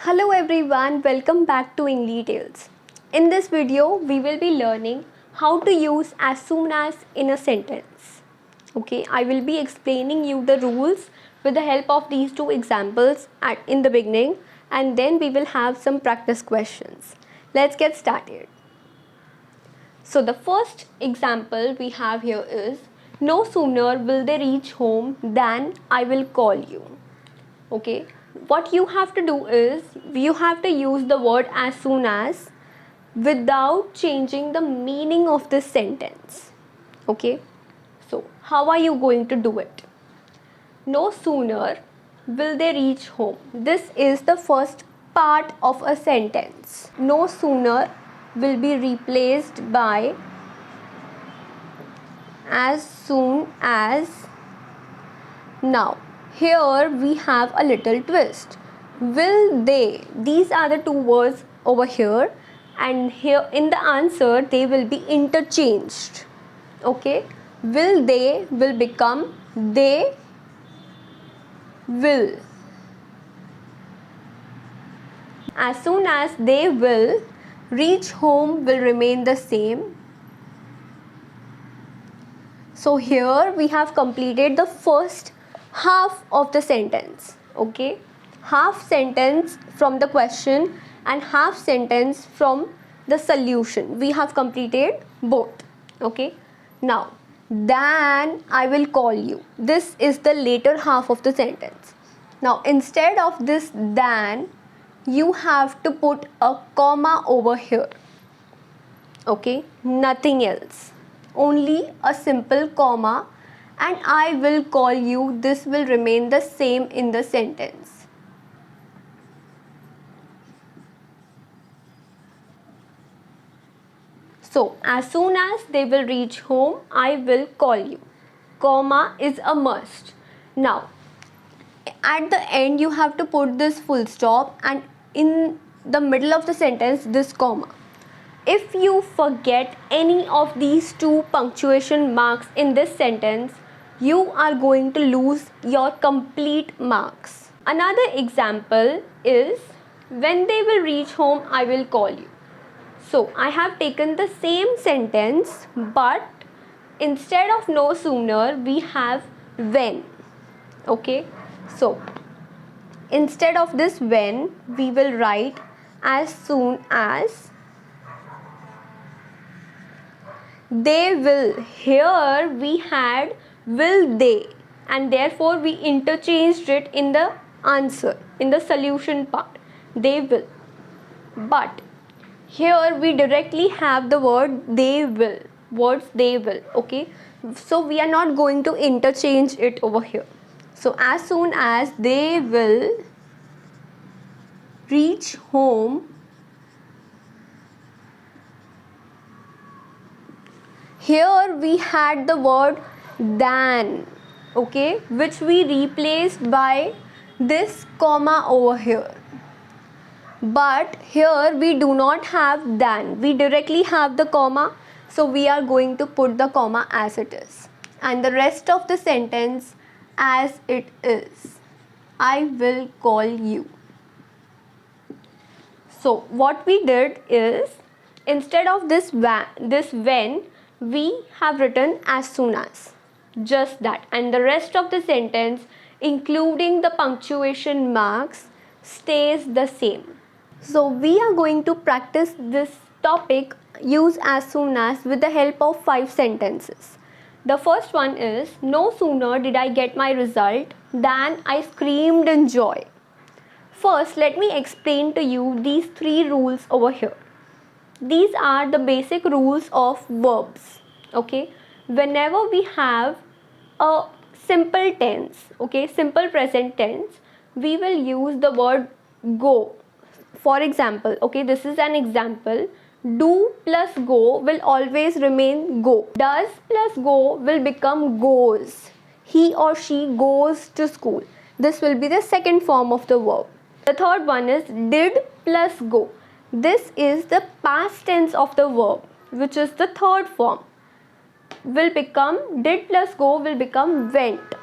Hello everyone, welcome back to EngliTales. In this video, we will be learning how to use as soon as in a sentence. Okay, I will be explaining you the rules with the help of these two examples in the beginning, and then we will have some practice questions. Let's get started. So the first example we have here is, no sooner will they reach home than I will call you. Okay, what you have to do is you have to use the word as soon as without changing the meaning of this sentence. Okay, so how are you going to do it? No sooner will they reach home. This is the first part of a sentence. No sooner will be replaced by as soon as. Now here we have a little twist. Will they, these are the two words over here, and here in the answer they will be interchanged. Okay, will they will become they will. As soon as they will reach home will remain the same. So here we have completed the first half of the sentence. Okay, half sentence from the question and half sentence from the solution. We have completed both. Okay, now then I will call you. This is the later half of the sentence. Now instead of this then, you have to put a comma over here. Okay, nothing else, only a simple comma, and I will call you. This will remain the same in the sentence. So as soon as they will reach home, I will call you. Comma is a must. Now at the end you have to put this full stop, and in the middle of the sentence this comma. If you forget any of these two punctuation marks in this sentence, you are going to lose your complete marks. Another example is, when they will reach home, I will call you. So I have taken the same sentence, but instead of no sooner, we have when. Okay, so instead of this when, we will write as soon as they will. Here we had will they, and therefore we interchanged it in the answer, in the solution part. They will. But here we directly have the word they will, words they will. Okay, so we are not going to interchange it over here. So as soon as they will reach home, here we had the word than, okay, which we replaced by this comma over here. But here we do not have than, we directly have the comma, so we are going to put the comma as it is, and the rest of the sentence as it is. I will call you. So what we did is, instead of this when, we have written as soon as, just that, and the rest of the sentence including the punctuation marks stays the same. So we are going to practice this topic, use as soon as, with the help of 5 sentences. The first one is, no sooner did I get my result than I screamed in joy. First, let me explain to you these 3 rules over here. These are the basic rules of verbs. Okay, whenever we have a simple tense, okay, simple present tense, we will use the word go. For example, okay, this is an example. Do plus go will always remain go. Does plus go will become goes. He or she goes to school. This will be the second form of the verb. The third one is did plus go. This is the past tense of the verb, which is the third form. Will become, did plus go will become went,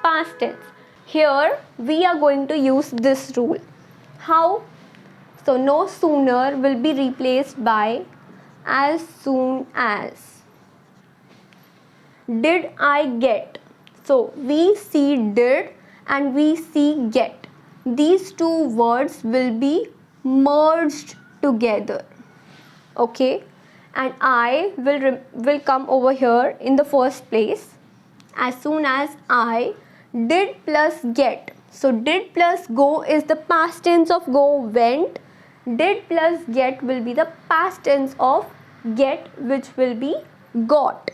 past tense. Here we are going to use this rule. How? So no sooner will be replaced by as soon as. Did I get? So we see did and we see get. These two words will be merged together. Okay, and I will come over here in the first place. As soon as I, did plus get. So did plus go is the past tense of go, went. Did plus get will be the past tense of get, which will be got.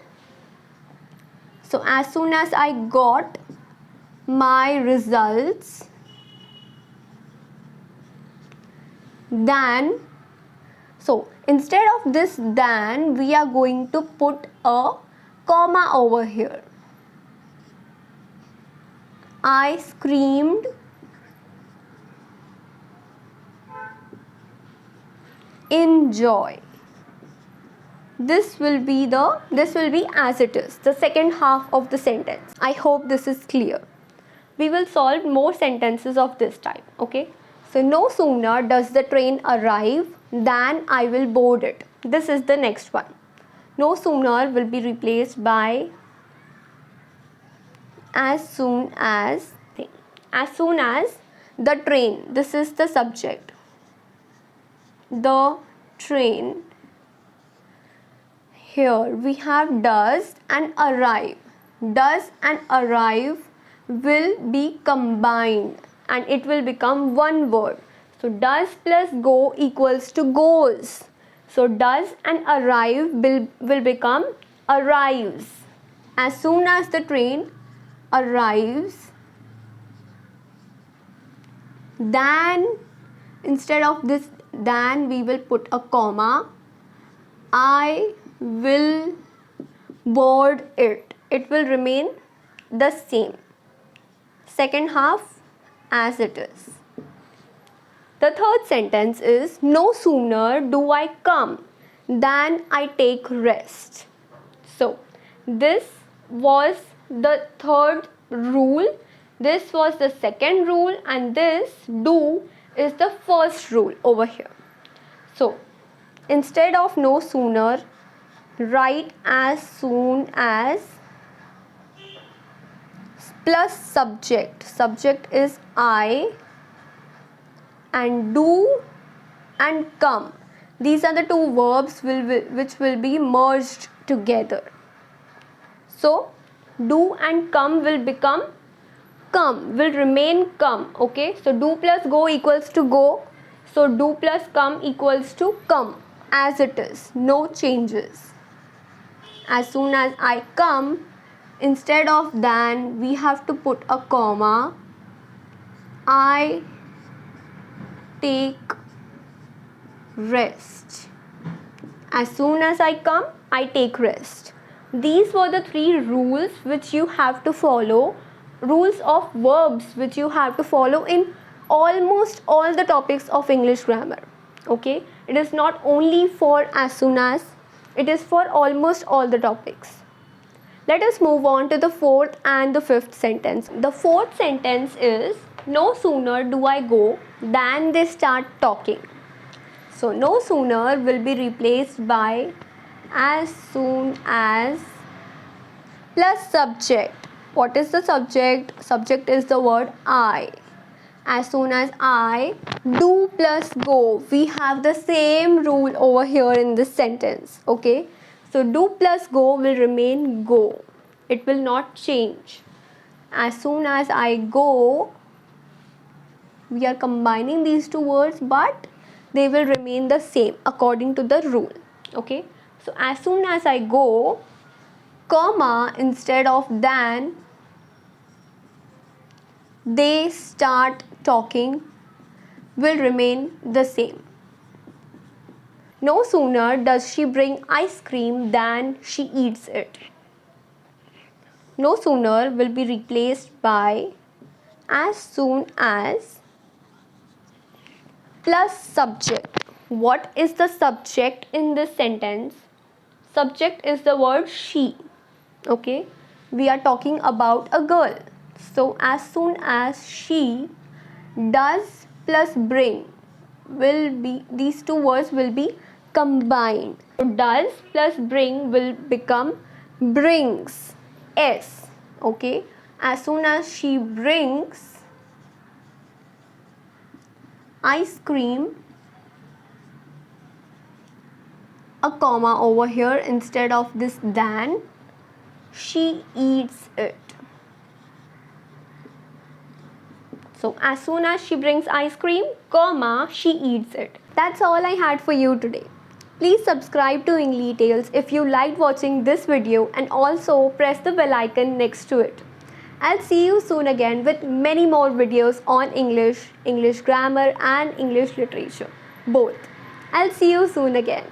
So as soon as I got my results, then, so instead of this then, we are going to put a comma over here. I screamed in joy. This will be as it is, the second half of the sentence. I hope this is clear. We will solve more sentences of this type. Okay, so no sooner does the train arrive than I will board it. This is the next one. No sooner will be replaced by as soon as. As soon as the train, this is the subject. The train. Here we have does and arrive. Does and arrive will be combined and it will become one word. So does plus go equals to goes. So does and arrive will become arrives. As soon as the train arrives, then instead of this then we will put a comma. I will board it. It will remain the same. Second half as it is. The third sentence is no sooner do I come than I take rest. So this was the third rule, this was the second rule, and this do is the first rule over here. So instead of no sooner, write as soon as plus subject. Subject is I, and do and come. These are the two verbs which will be merged together. So do and come will become come, will remain come. Okay, so do plus go equals to go. So do plus come equals to come as it is, no changes. As soon as I come, instead of than we have to put a comma. I take rest. As soon as I come, I take rest. These were the three rules which you have to follow, rules of verbs which you have to follow in almost all the topics of English grammar. Okay, it is not only for as soon as, it is for almost all the topics. Let us move on to the fourth and the fifth sentence. The fourth sentence is no sooner do I go than they start talking. So no sooner will be replaced by as soon as plus subject. What is the subject? Subject is the word I. As soon as I, do plus go. We have the same rule over here in this sentence. Okay, so do plus go will remain go. It will not change. As soon as I go, we are combining these two words, but they will remain the same according to the rule. Okay, so as soon as I go, comma, instead of than, they start talking will remain the same. No sooner does she bring ice cream than she eats it. No sooner will be replaced by as soon as plus subject. What is the subject in this sentence? Subject is the word she. Okay, we are talking about a girl. So as soon as she does plus bring, these two words will be combined. So does plus bring will become brings. S. Okay. As soon as she brings ice cream, a comma over here instead of this than, she eats it. So as soon as she brings ice cream, comma, she eats it. That's all I had for you today. Please subscribe to EngliTales if you liked watching this video, and also press the bell icon next to it. I'll see you soon again with many more videos on English, English grammar and English literature. Both. I'll see you soon again.